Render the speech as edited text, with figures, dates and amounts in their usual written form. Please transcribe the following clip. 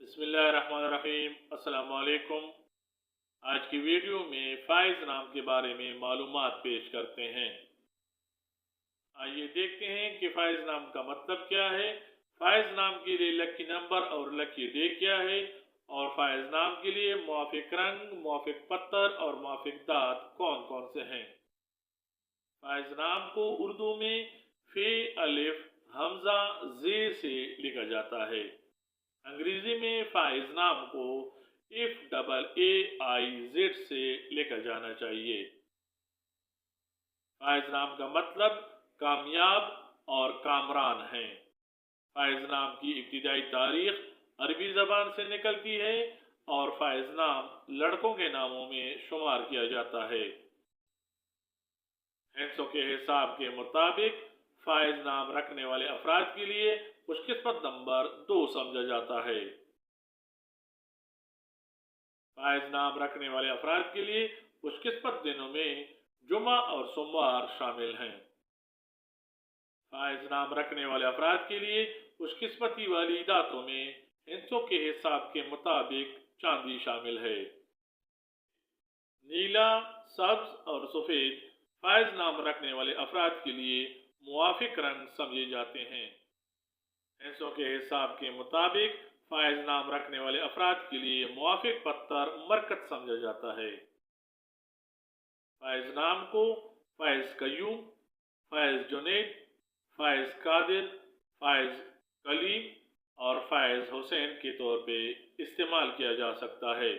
बिस्मिल्लाहिर्रहमानिर्रहीम। अस्सलाम वालेकुम। आज की वीडियो में फ़ाइज़ नाम के बारे में मालूमात पेश करते हैं। आइए देखते हैं कि फ़ाइज़ नाम का मतलब क्या है, फ़ाइज़ नाम के लिए लकी नंबर और लकी डे क्या है, और फ़ाइज़ नाम के लिए मुआफ़िक रंग, मुआफ़िक पत्थर और मुआफ़िक दाँत कौन कौन से हैं। फ़ाइज़ नाम को उर्दू में फ़े, अलिफ, हमज़ा, ज़ेर से लिखा जाता है। अंग्रेजी में फ़ाइज़ नाम को FAAIZ से लिखा जाना चाहिए। फ़ाइज़ नाम का मतलब कामयाब और कामरान है। फ़ाइज़ नाम की इब्तिदाई तारीख अरबी ज़बान से निकलती है और फ़ाइज़ नाम लड़कों के नामों में शुमार किया जाता है। हिंसों के हिसाब के मुताबिक फ़ाइज़ नाम रखने वाले अफराद के लिए खुशकिस्मत नंबर 2 समझा जाता है। फ़ाइज़ नाम रखने वाले अफराद के लिए खुशकिस्मत दिनों में जुमा और सोमवार शामिल हैं। फ़ाइज़ नाम रखने वाले अफराद के लिए खुशकिस्मती वाली दातों में हिंसों के हिसाब के मुताबिक चांदी शामिल है। नीला, सब्ज और सफ़ेद फ़ाइज़ नाम रखने वाले अफराद के लिए मुवाफिक रंग समझे जाते हैं। हिंसों के हिसाब के मुताबिक फ़ाइज़ नाम रखने वाले अफराद के लिए मुवाफिक पत्थर मरकत समझा जाता है। फ़ाइज़ नाम को फ़ाइज़ कय्यूम, फ़ाइज़ जुनैद, फ़ाइज़ कादिर, फ़ाइज़ कलीम और फ़ाइज़ हुसैन के तौर पे इस्तेमाल किया जा सकता है।